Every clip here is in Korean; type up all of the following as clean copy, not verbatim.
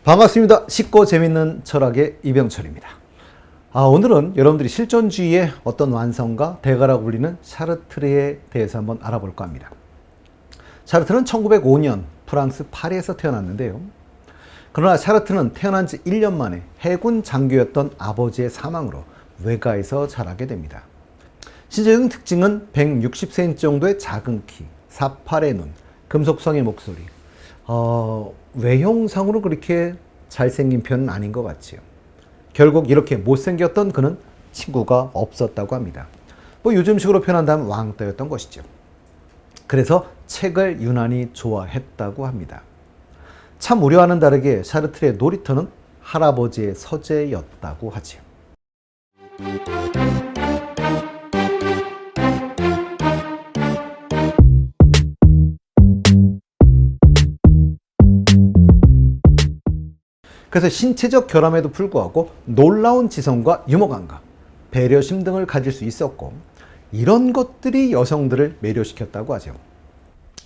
반갑습니다. 쉽고 재밌는 철학의 이병철입니다. 오늘은 여러분들이 실존주의의 어떤 완성가, 대가라고 불리는 샤르트르에 대해서 한번 알아볼까 합니다. 샤르트르는 1905년 프랑스 파리에서 태어났는데요. 그러나 샤르트르는 태어난 지 1년 만에 해군 장교였던 아버지의 사망으로 외가에서 자라게 됩니다. 신체적인 특징은 160cm 정도의 작은 키, 사팔의 눈, 금속성의 목소리. 외형상으로 그렇게 잘생긴 편은 아닌 것 같지요. 결국 이렇게 못생겼던 그는 친구가 없었다고 합니다. 요즘식으로 표현한다면 왕따였던 것이죠. 그래서 책을 유난히 좋아했다고 합니다. 참 우려와는 다르게 샤르트르의 놀이터는 할아버지의 서재였다고 하지요. 그래서 신체적 결함에도 불구하고 놀라운 지성과 유머 감각, 배려심 등을 가질 수 있었고, 이런 것들이 여성들을 매료시켰다고 하죠.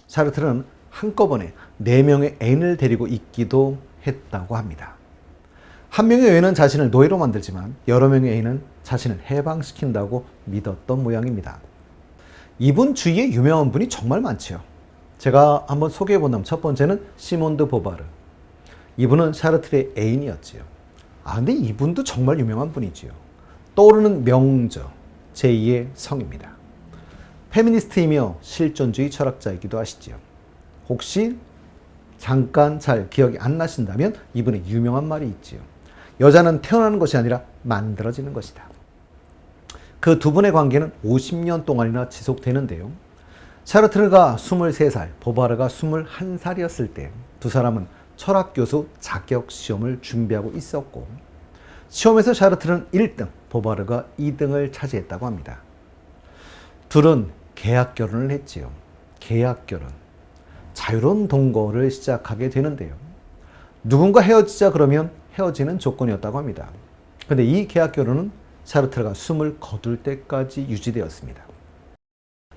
샤르트르는 한꺼번에 4명의 애인을 데리고 있기도 했다고 합니다. 한 명의 애인은 자신을 노예로 만들지만 여러 명의 애인은 자신을 해방시킨다고 믿었던 모양입니다. 이분 주위에 유명한 분이 정말 많죠. 제가 한번 소개해 본다면 첫 번째는 시몬 드 보바르. 이분은 샤르트르의 애인이었지요. 근데 이분도 정말 유명한 분이지요. 떠오르는 명저, 제2의 성입니다. 페미니스트이며 실존주의 철학자이기도 하시지요. 혹시 잠깐 잘 기억이 안 나신다면 이분의 유명한 말이 있지요. 여자는 태어나는 것이 아니라 만들어지는 것이다. 그 두 분의 관계는 50년 동안이나 지속되는데요. 샤르트르가 23살, 보바르가 21살이었을 때 두 사람은 철학교수 자격시험을 준비하고 있었고, 시험에서 샤르트르는 1등, 보바르가 2등을 차지했다고 합니다. 둘은 계약결혼을 했지요. 계약결혼. 자유로운 동거를 시작하게 되는데요. 누군가 헤어지자 그러면 헤어지는 조건이었다고 합니다. 근데 이 계약결혼은 샤르트르가 숨을 거둘 때까지 유지되었습니다.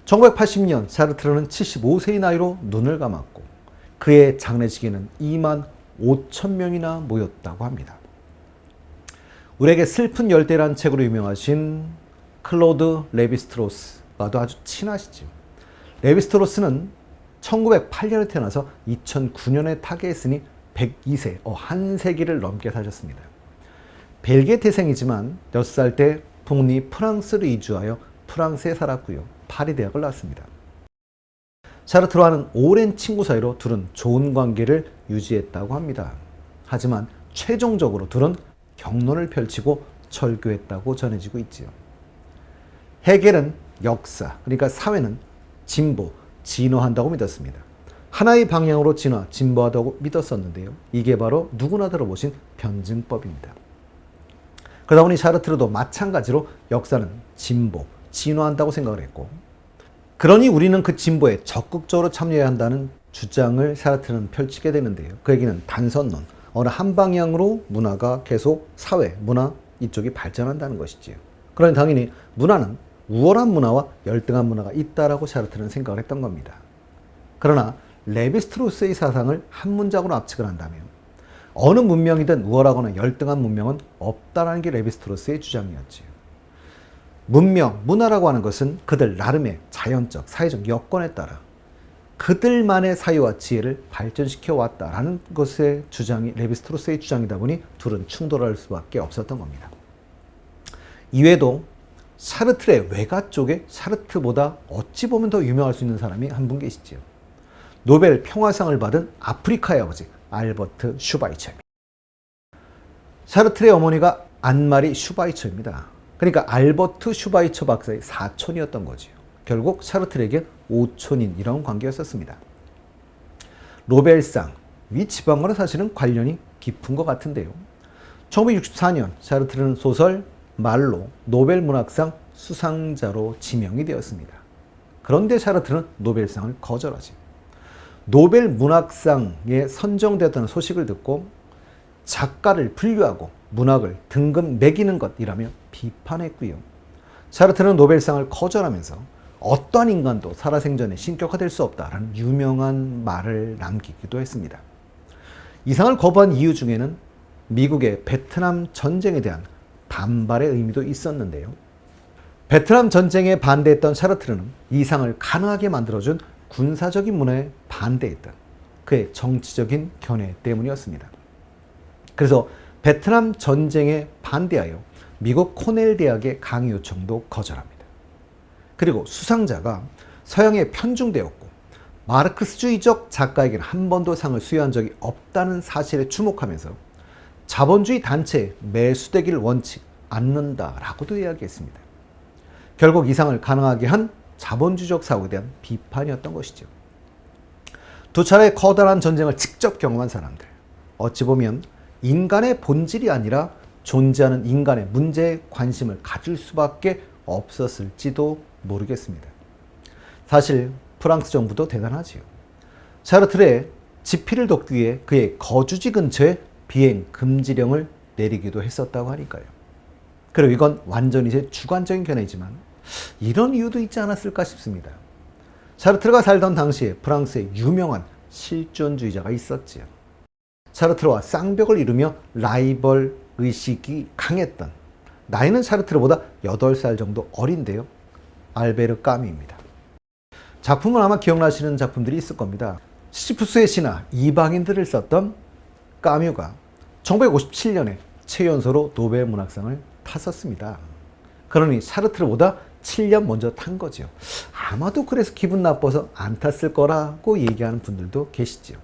1980년 샤르트르는 75세의 나이로 눈을 감았고, 그의 장례식에는 2만 5천 명이나 모였다고 합니다. 우리에게 슬픈 열대란 책으로 유명하신 클로드 레비스트로스와도 아주 친하시죠. 레비스트로스는 1908년에 태어나서 2009년에 타계했으니 102세, 한 세기를 넘게 사셨습니다. 벨기에 태생이지만 6살 때 부모님이 프랑스로 이주하여 프랑스에 살았고요. 파리 대학을 나왔습니다. 샤르트르와는 오랜 친구 사이로 둘은 좋은 관계를 유지했다고 합니다. 하지만 최종적으로 둘은 격론을 펼치고 절교했다고 전해지고 있지요. 헤겔은 역사, 그러니까 사회는 진보, 진화한다고 믿었습니다. 하나의 방향으로 진화, 진보하다고 믿었었는데요. 이게 바로 누구나 들어보신 변증법입니다. 그러다 보니 샤르트르도 마찬가지로 역사는 진보, 진화한다고 생각을 했고, 그러니 우리는 그 진보에 적극적으로 참여해야 한다는 주장을 샤르트르는 펼치게 되는데요. 그 얘기는 단선론, 어느 한 방향으로 문화가 계속 사회, 문화 이쪽이 발전한다는 것이지요. 그러니 당연히 문화는 우월한 문화와 열등한 문화가 있다라고 샤르트르는 생각을 했던 겁니다. 그러나 레비스트로스의 사상을 한 문장으로 압축을 한다면 어느 문명이든 우월하거나 열등한 문명은 없다라는 게 레비스트로스의 주장이었지요. 문명, 문화라고 하는 것은 그들 나름의 자연적, 사회적 여건에 따라 그들만의 사유와 지혜를 발전시켜 왔다라는 것의 주장이 레비스트로스의 주장이다 보니 둘은 충돌할 수밖에 없었던 겁니다. 이외에도 샤르트르의 외가 쪽에 샤르트르보다 어찌 보면 더 유명할 수 있는 사람이 한 분 계시지요. 노벨 평화상을 받은 아프리카의 아버지 알버트 슈바이처입니다. 샤르트르의 어머니가 안마리 슈바이처입니다. 그러니까 알버트 슈바이처 박사의 사촌이었던 거죠. 결국 샤르트르에게 오촌인 이런 관계였었습니다. 노벨상, 위 지방과는 사실은 관련이 깊은 것 같은데요. 1964년 샤르트르는 소설 말로 노벨 문학상 수상자로 지명이 되었습니다. 그런데 샤르트르는 노벨상을 거절하지. 노벨 문학상에 선정되었다는 소식을 듣고 작가를 분류하고 문학을 등급 매기는 것이라며 비판했고요. 샤르트르는 노벨상을 거절하면서 어떠한 인간도 살아생전에 신격화될 수 없다라는 유명한 말을 남기기도 했습니다. 이상을 거부한 이유 중에는 미국의 베트남 전쟁에 대한 반발의 의미도 있었는데요. 베트남 전쟁에 반대했던 샤르트르는 이상을 가능하게 만들어준 군사적인 문화에 반대했던 그의 정치적인 견해 때문이었습니다. 그래서 베트남 전쟁에 반대하여 미국 코넬 대학의 강의 요청도 거절합니다. 그리고 수상자가 서양에 편중되었고 마르크스주의적 작가에게는 한 번도 상을 수여한 적이 없다는 사실에 주목하면서 자본주의 단체에 매수되기를 원치 않는다라고도 이야기했습니다. 결국 이 상을 가능하게 한 자본주의적 사고에 대한 비판이었던 것이죠. 두 차례의 커다란 전쟁을 직접 경험한 사람들, 어찌 보면 인간의 본질이 아니라 존재하는 인간의 문제에 관심을 가질 수밖에 없었을지도 모르겠습니다. 사실 프랑스 정부도 대단하지요. 샤르트르의 지피를 돕기 위해 그의 거주지 근처에 비행 금지령을 내리기도 했었다고 하니까요. 그리고 이건 완전히 제 주관적인 견해이지만 이런 이유도 있지 않았을까 싶습니다. 샤르트르가 살던 당시에 프랑스에 유명한 실존주의자가 있었지요. 샤르트르와 쌍벽을 이루며 라이벌 의식이 강했던, 나이는 샤르트르보다 8살 정도 어린데요. 알베르 까뮈입니다. 작품은 아마 기억나시는 작품들이 있을 겁니다. 시시푸스의 신화 이방인들을 썼던 까뮈가 1957년에 최연소로 노벨 문학상을 탔었습니다. 그러니 샤르트르보다 7년 먼저 탄 거죠. 아마도 그래서 기분 나빠서 안 탔을 거라고 얘기하는 분들도 계시죠.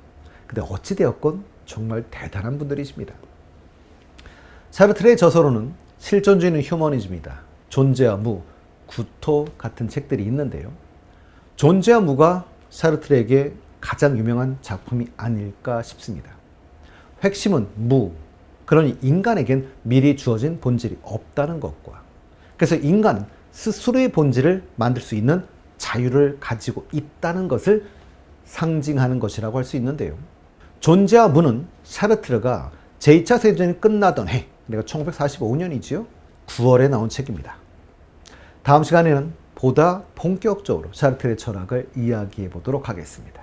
근데 어찌되었건 정말 대단한 분들이십니다. 샤르트르의 저서로는 실존주의는 휴머니즘이다, 존재와 무, 구토 같은 책들이 있는데요. 존재와 무가 샤르트르에게 가장 유명한 작품이 아닐까 싶습니다. 핵심은 무, 그러니 인간에겐 미리 주어진 본질이 없다는 것과, 그래서 인간은 스스로의 본질을 만들 수 있는 자유를 가지고 있다는 것을 상징하는 것이라고 할 수 있는데요. 존재와 무는 샤르트르가 제2차 세계대전이 끝나던 해, 내가 1945년이지요. 9월에 나온 책입니다. 다음 시간에는 보다 본격적으로 샤르트르의 철학을 이야기해 보도록 하겠습니다.